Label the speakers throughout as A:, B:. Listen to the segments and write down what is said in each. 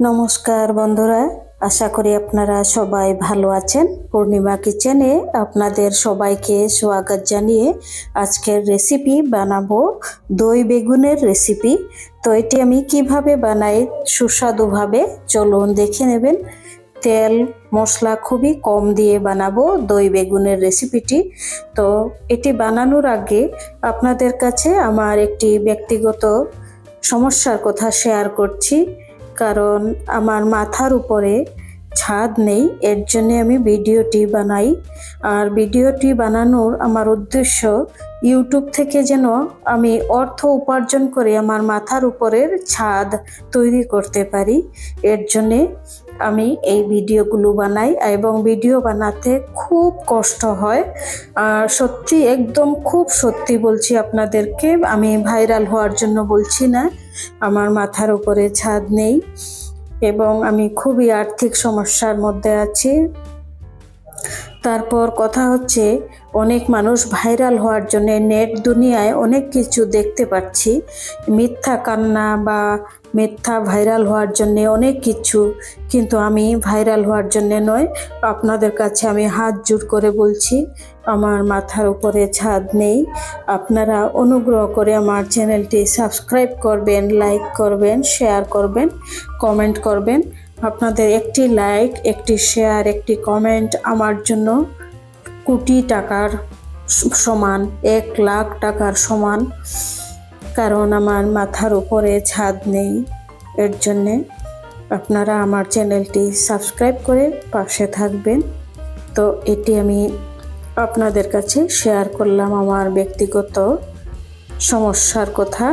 A: নমস্কার বন্ধুরা, আশা করি আপনারা সবাই ভালো আছেন। পূর্ণিমা কিচেনে আপনাদের সবাইকে স্বাগত জানিয়ে আজকের রেসিপি বানাবো দই বেগুনের রেসিপি। তো এটি আমি কিভাবে বানাই সুস্বাদুভাবে চলুন দেখে নেবেন। তেল মশলা খুবই কম দিয়ে বানাবো দই বেগুনের রেসিপিটি। তো এটি বানানোর আগে আপনাদের কাছে আমার একটি ব্যক্তিগত সমস্যার কথা শেয়ার করছি, কারণ আমার মাথার উপরে ছাদ নেই, এর জন্য আমি ভিডিওটি বানাই। আর ভিডিওটি বানানোর আমার উদ্দেশ্য ইউটিউব থেকে যেন আমি অর্থ উপার্জন করে আমার মাথার উপরের ছাদ তৈরি করতে পারি, এর জন্যে আমি এই ভিডিওগুলো বানাই। এবং ভিডিও বানাতে খুব কষ্ট হয়, আর সত্যি একদম খুব সত্যি বলছি আপনাদেরকে, আমি ভাইরাল হওয়ার জন্য বলছি না। আমার মাথার উপরে ছাদ নেই এবং আমি খুবই আর্থিক সমস্যার মধ্যে আছি। তারপর কথা হচ্ছে, অনেক মানুষ ভাইরাল হওয়ার জন্য নেট দুনিয়ায় অনেক কিছু দেখতে পাচ্ছি, মিথ্যা কান্না বা মিথ্যা ভাইরাল হওয়ার জন্য অনেক কিছু, কিন্তু আমি ভাইরাল হওয়ার জন্য নয়। আপনাদের কাছে আমি হাত জোড় করে বলছি, আমার মাথার উপরে ছাদ নেই। আপনারা অনুগ্রহ করে আমার চ্যানেলটি সাবস্ক্রাইব করবেন, লাইক করবেন, শেয়ার করবেন, কমেন্ট করবেন। আপনাদের একটি লাইক, একটি শেয়ার, একটি কমেন্ট আমার জন্য কোটি টাকার সমান, 1,00,000 টাকার সমান। কারণ আমার মাথার উপরে ছাদ নেই, এর জন্যে আপনারা আমার চ্যানেলটি সাবস্ক্রাইব করে পাশে থাকবেন। তো এটি আমি আপনাদের কাছে শেয়ার করলাম আমার ব্যক্তিগত সমস্যার কথা।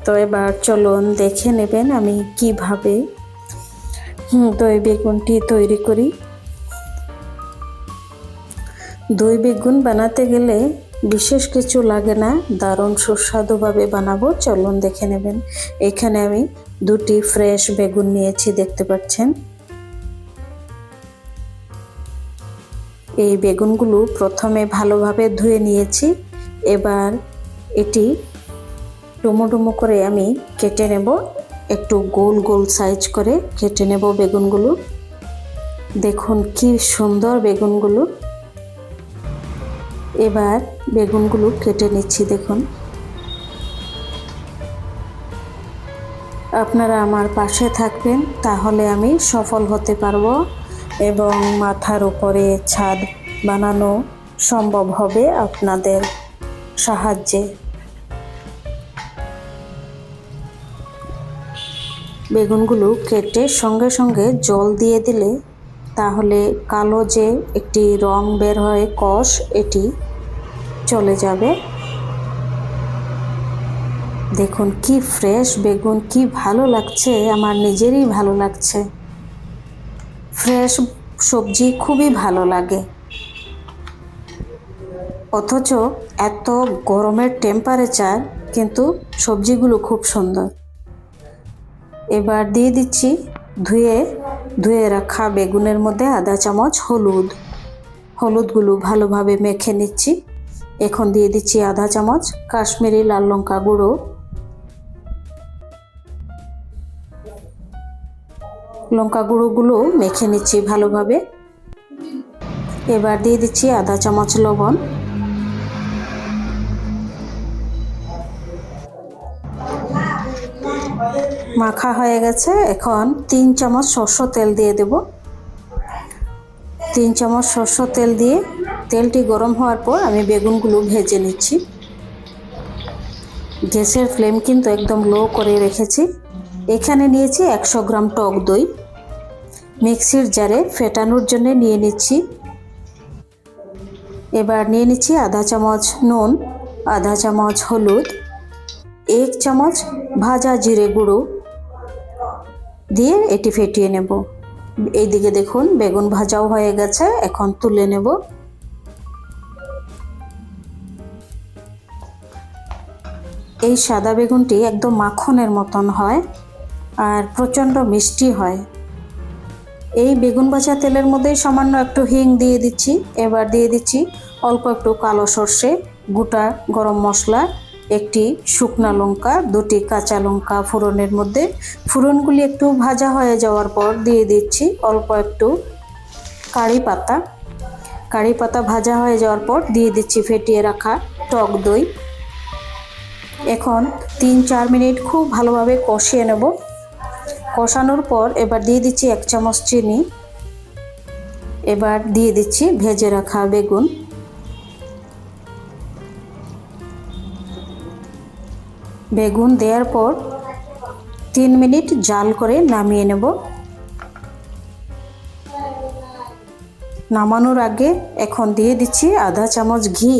A: তো এবার চলুন দেখে নেবেন আমি কিভাবে দই বেগুনটি তৈরি করি। দই বেগুন বানাতে গেলে বিশেষ কিছু লাগে না, দারুণ সুস্বাদুভাবে বানাবো, চলুন দেখে নেবেন। এখানে আমি 2টি ফ্রেশ বেগুন নিয়েছি, দেখতে পাচ্ছেন। এই বেগুনগুলো প্রথমে ভালোভাবে ধুয়ে নিয়েছি। এবার এটি ডুমো ডুমো করে আমি কেটে নেব, একটু গোল গোল সাইজ করে কেটে নেব বেগুনগুলো। দেখুন কি সুন্দর বেগুনগুলো। এবার বেগুনগুলো কেটে নিচ্ছি, দেখুন। আপনারা আমার পাশে থাকবেন, তাহলে আমি সফল হতে পারবো এবং মাথার উপরে ছাদ বানানো সম্ভব হবে আপনাদের সাহায্যে। বেগুনগুলো কেটে সঙ্গে সঙ্গে জল দিয়ে দিলে তাহলে কালো যে একটি রং বের হয় কষ, এটি চলে যাবে। দেখুন কি ফ্রেশ বেগুন, কি ভালো লাগছে, আমার নিজেরই ভালো লাগছে। ফ্রেশ সবজি খুবই ভালো লাগে, অথচ এত গরমের টেম্পারেচার, কিন্তু সবজিগুলো খুব সুন্দর। এবার দিয়ে দিচ্ছি ধুয়ে রাখা বেগুনের মধ্যে আধা চামচ হলুদগুলো ভালোভাবে মেখে নিচ্ছি। এখন দিয়ে দিচ্ছি আধা চামচ কাশ্মীরি লাল লঙ্কা গুঁড়ো, লঙ্কা গুঁড়োগুলো মেখে নিচ্ছি ভালোভাবে। এবার দিয়ে দিচ্ছি আধা চামচ লবণ, মাখা হয়ে গেছে। এখন 3 চামচ সরষের তেল দিয়ে দেব। 3 চামচ সরষের তেল দিয়ে তেলটি গরম হওয়ার পর আমি বেগুনগুলো ভেজে নিচ্ছি। গ্যাসের ফ্লেম কিন্তু একদম লো করে রেখেছি। এখানে নিয়েছি 100 গ্রাম টক দই, মিক্সির জারে ফেটানোর জন্য নিয়ে নিচ্ছি। এবার নিয়ে নিচ্ছি আধা চামচ নুন, আধা চামচ হলুদ, 1 চামচ ভাজা জিরে গুঁড়ো দিয়ে এটি ফেটিয়ে নেব। এইদিকে দেখুন বেগুন ভাজাও হয়ে গেছে, এখন তুলে নেব। এই সাদা বেগুনটি একদম মাখনের মতন হয় আর প্রচণ্ড মিষ্টি হয়। এই বেগুন ভাজা তেলের মধ্যেই সামান্য একটু হিং দিয়ে দিচ্ছি। এবার দিয়ে দিচ্ছি অল্প একটু কালো সর্ষে, গোটা গরম মশলা, একটি শুকনা লঙ্কা, দুটি কাঁচা লঙ্কা ফোড়নের মধ্যে। ফোড়নগুলি একটু ভাজা হয়ে যাওয়ার পর দিয়ে দিচ্ছি অল্প একটু কারি পাতা। কারি পাতা ভাজা হয়ে যাওয়ার পর দিয়ে দিচ্ছি ফেটিয়ে রাখা টক দই। এখন 3-4 মিনিট খুব ভালোভাবে কষিয়ে নেব। কষানোর পর এবার দিয়ে দিচ্ছি 1 চামচ চিনি। এবার দিয়ে দিচ্ছি ভেজে রাখা বেগুন। বেগুন দেওয়ার পর 3 মিনিট জাল করে নামিয়ে নেব। নামানোর আগে এখন দিয়ে দিচ্ছি আধা চামচ ঘি।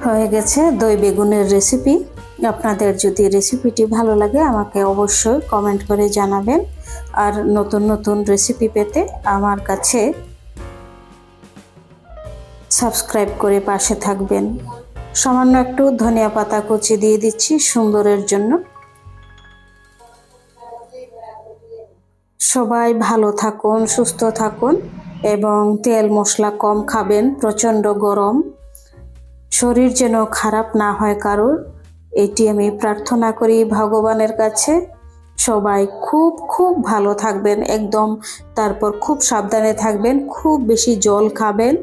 A: হয়ে গেছে দই বেগুনের রেসিপি। আপনাদের যদি রেসিপিটি ভালো লাগে আমাকে অবশ্যই কমেন্ট করে জানাবেন। আর নতুন নতুন রেসিপি পেতে আমার কাছে সাবস্ক্রাইব করে পাশে থাকবেন। সামান্য একটু ধনিয়া পাতা কুচি দিয়ে দিচ্ছি সুন্দরের জন্য। সবাই ভালো থাকুন, সুস্থ থাকুন এবং তেল মশলা কম খাবেন। প্রচণ্ড গরম, শরীর যেন খারাপ না হয় কারোর, এটি আমি প্রার্থনা করি ভগবানের কাছে। সবাই খুব খুব ভালো থাকবেন একদম, তারপর খুব সাবধানে থাকবেন, খুব বেশি জল খাবেন।